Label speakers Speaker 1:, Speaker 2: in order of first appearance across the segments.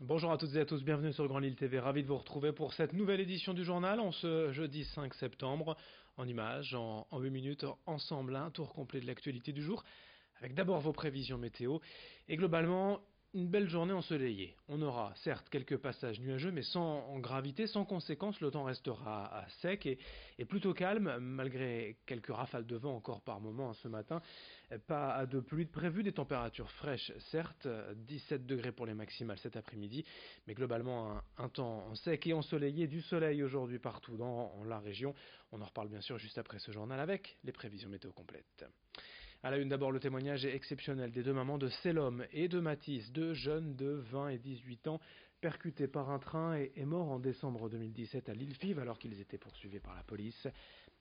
Speaker 1: Bonjour à toutes et à tous, bienvenue sur Grand Lille TV, ravi de vous retrouver pour cette nouvelle édition du journal en ce jeudi 5 septembre, en images, en 8 minutes, ensemble, un tour complet de l'actualité du jour, avec d'abord vos prévisions météo, et globalement, une belle journée ensoleillée. On aura certes quelques passages nuageux, mais sans gravité, sans conséquence, le temps restera sec et plutôt calme, malgré quelques rafales de vent encore par moment ce matin. Pas de pluie de prévu, des températures fraîches certes, 17 degrés pour les maximales cet après-midi, mais globalement un temps sec et ensoleillé, du soleil aujourd'hui partout dans la région. On en reparle bien sûr juste après ce journal avec les prévisions météo complètes. À la une d'abord le témoignage exceptionnel des deux mamans de Selom et de Mathis, deux jeunes de 20 et 18 ans percutés par un train et morts en décembre 2017 à Lille-Fives alors qu'ils étaient poursuivis par la police.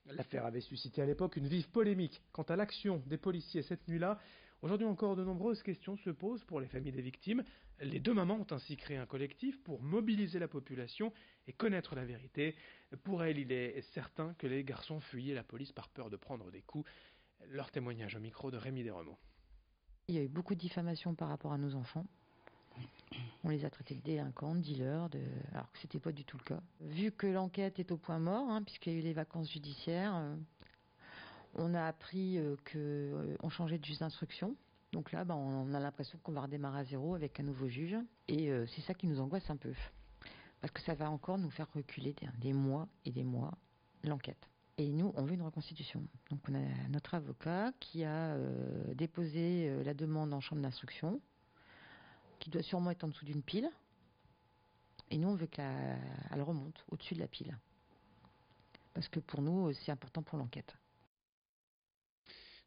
Speaker 1: L'affaire avait suscité à l'époque une vive polémique quant à l'action des policiers cette nuit-là. Aujourd'hui encore, de nombreuses questions se posent pour les familles des victimes. Les deux mamans ont ainsi créé un collectif pour mobiliser la population et connaître la vérité. Pour elles, il est certain que les garçons fuyaient la police par peur de prendre des coups. Leur témoignage au micro de Rémi Desremeaux.
Speaker 2: Il y a eu beaucoup de diffamations par rapport à nos enfants. On les a traités de délinquants, de dealers, alors que c'était pas du tout le cas. Vu que l'enquête est au point mort, puisqu'il y a eu les vacances judiciaires, on a appris qu'on changeait de juge d'instruction. Donc là, on a l'impression qu'on va redémarrer à zéro avec un nouveau juge. Et c'est ça qui nous angoisse un peu. Parce que ça va encore nous faire reculer des mois et des mois l'enquête. Et nous, on veut une reconstitution. Donc on a notre avocat qui a déposé la demande en chambre d'instruction, qui doit sûrement être en dessous d'une pile. Et nous, on veut qu'elle remonte au-dessus de la pile. Parce que pour nous, c'est important pour l'enquête.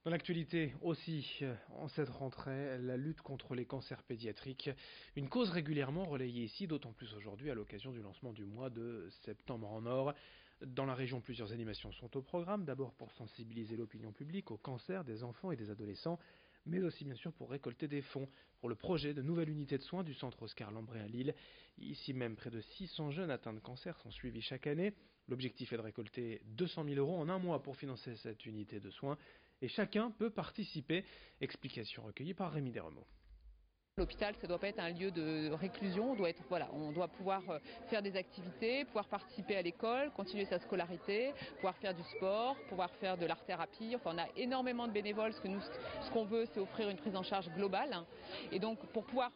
Speaker 1: Dans l'actualité aussi, en cette rentrée, la lutte contre les cancers pédiatriques, une cause régulièrement relayée ici, d'autant plus aujourd'hui à l'occasion du lancement du mois de septembre en Or. Dans la région, plusieurs animations sont au programme, d'abord pour sensibiliser l'opinion publique au cancer des enfants et des adolescents, mais aussi bien sûr pour récolter des fonds pour le projet de nouvelle unité de soins du centre Oscar Lambré à Lille. Ici même, près de 600 jeunes atteints de cancer sont suivis chaque année. L'objectif est de récolter 200 000 euros en un mois pour financer cette unité de soins. Et chacun peut participer. Explication recueillie par Rémi Desremeaux.
Speaker 3: L'hôpital, ça ne doit pas être un lieu de réclusion, on doit pouvoir faire des activités, pouvoir participer à l'école, continuer sa scolarité, pouvoir faire du sport, pouvoir faire de l'art-thérapie. Enfin, on a énormément de bénévoles, ce qu'on veut, c'est offrir une prise en charge globale. Et donc, pour pouvoir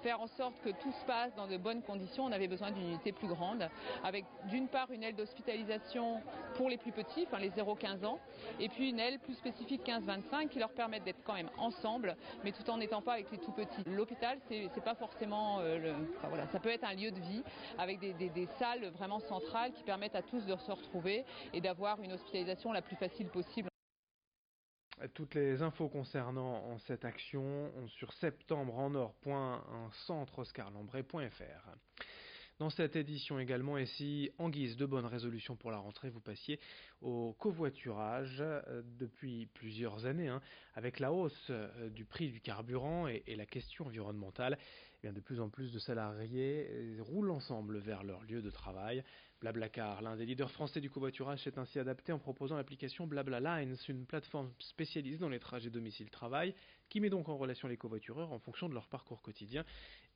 Speaker 3: faire en sorte que tout se passe dans de bonnes conditions, on avait besoin d'une unité plus grande, avec d'une part une aile d'hospitalisation pour les plus petits, les 0-15 ans, et puis une aile plus spécifique 15-25 qui leur permettent d'être quand même ensemble, mais tout en n'étant pas avec les tout petits. L'hôpital, c'est pas forcément, ça peut être un lieu de vie avec des salles vraiment centrales qui permettent à tous de se retrouver et d'avoir une hospitalisation la plus facile possible.
Speaker 1: Toutes les infos concernant cette action sur septembre-en-or.centre-oscar-lambré.fr. Dans cette édition également, et si en guise de bonne résolution pour la rentrée, vous passiez au covoiturage depuis plusieurs années, avec la hausse du prix du carburant et la question environnementale, de plus en plus de salariés roulent ensemble vers leur lieu de travail. Blablacar, l'un des leaders français du covoiturage, s'est ainsi adapté en proposant l'application Blabla Lines, une plateforme spécialisée dans les trajets domicile-travail, qui met donc en relation les covoitureurs en fonction de leur parcours quotidien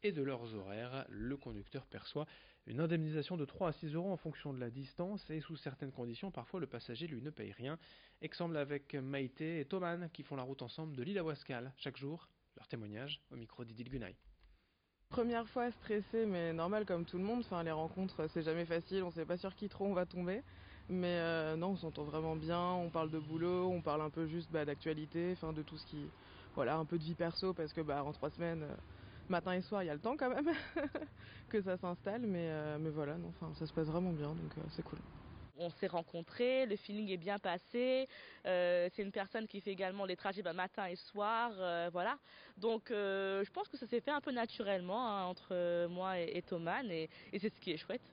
Speaker 1: et de leurs horaires. Le conducteur perçoit une indemnisation de 3 à 6 euros en fonction de la distance et sous certaines conditions, parfois le passager lui ne paye rien. Exemple avec Maïté et Thoman qui font la route ensemble de Lille à Wascal chaque jour. Leur témoignage au micro d'Idil Gunay.
Speaker 4: Première fois stressée, mais normal comme tout le monde. Enfin, les rencontres, c'est jamais facile. On sait pas sur qui trop on va tomber. Mais non, on s'entend vraiment bien. On parle de boulot, on parle un peu juste d'actualité, de tout ce qui, voilà, un peu de vie perso parce que en 3 semaines, matin et soir, il y a le temps quand même que ça s'installe. Mais voilà, non, ça se passe vraiment bien, donc c'est cool.
Speaker 5: On s'est rencontrés, le feeling est bien passé. C'est une personne qui fait également les trajets matin et soir, voilà. Donc je pense que ça s'est fait un peu naturellement entre moi et Thomas, et c'est ce qui est chouette.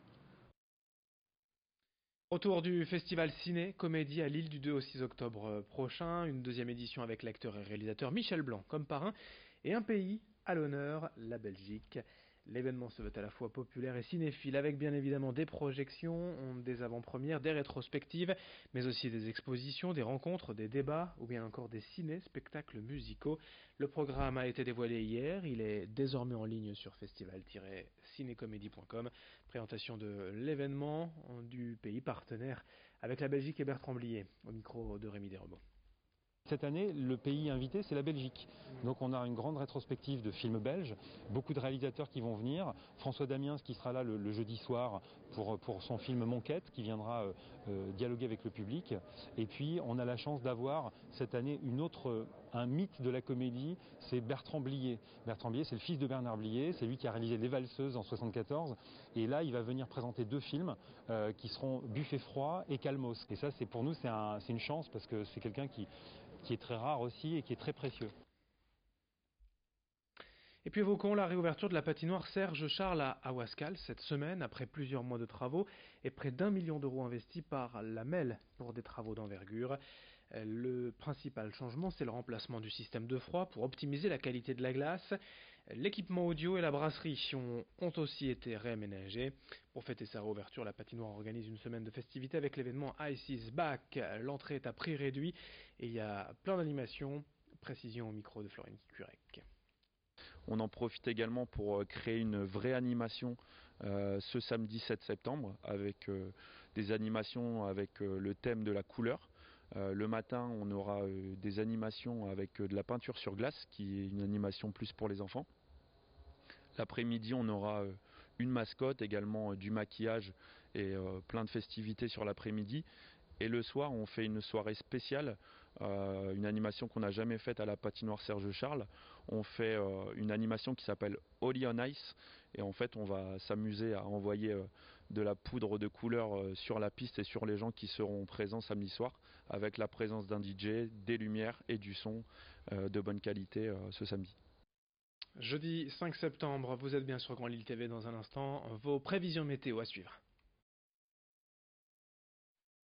Speaker 1: Autour du festival Ciné Comédie à Lille du 2 au 6 octobre prochain, une deuxième édition avec l'acteur et réalisateur Michel Blanc comme parrain, et un pays à l'honneur, la Belgique. L'événement se veut à la fois populaire et cinéphile, avec bien évidemment des projections, des avant-premières, des rétrospectives, mais aussi des expositions, des rencontres, des débats, ou bien encore des ciné-spectacles musicaux. Le programme a été dévoilé hier, il est désormais en ligne sur festival-cinécomédie.com. Présentation de l'événement du pays partenaire avec la Belgique et Bertrand Blier, au micro de Rémi Desrebeaux.
Speaker 6: Cette année, le pays invité, c'est la Belgique. Donc on a une grande rétrospective de films belges, beaucoup de réalisateurs qui vont venir. François Damiens qui sera là le jeudi soir pour son film Monquête, qui viendra dialoguer avec le public. Et puis on a la chance d'avoir cette année un mythe de la comédie, c'est Bertrand Blier. Bertrand Blier, c'est le fils de Bernard Blier, c'est lui qui a réalisé Les Valseuses en 1974. Et là, il va venir présenter 2 films qui seront Buffet froid et Calmos. Et ça, pour nous, c'est une chance parce que c'est quelqu'un qui est très rare aussi et qui est très précieux.
Speaker 1: Et puis évoquons la réouverture de la patinoire Serge Charles à Ouascal cette semaine, après plusieurs mois de travaux et près d'1 million d'euros investis par la MEL pour des travaux d'envergure. Le principal changement, c'est le remplacement du système de froid pour optimiser la qualité de la glace. L'équipement audio et la brasserie ont aussi été réaménagés. Pour fêter sa réouverture, la patinoire organise une semaine de festivités avec l'événement Ice is Back. L'entrée est à prix réduit et il y a plein d'animations. Précision au micro de Florine Curec.
Speaker 7: On en profite également pour créer une vraie animation ce samedi 7 septembre avec des animations avec le thème de la couleur. Le matin, on aura des animations avec de la peinture sur glace, qui est une animation plus pour les enfants. L'après-midi, on aura une mascotte, également du maquillage et plein de festivités sur l'après-midi. Et le soir, on fait une soirée spéciale, une animation qu'on n'a jamais faite à la patinoire Serge Charles. On fait une animation qui s'appelle Holy on Ice. Et en fait, on va s'amuser à envoyer de la poudre de couleur sur la piste et sur les gens qui seront présents samedi soir, avec la présence d'un DJ, des lumières et du son de bonne qualité ce samedi.
Speaker 1: Jeudi 5 septembre, vous êtes bien sur Grand Lille TV. Dans un instant, vos prévisions météo à suivre.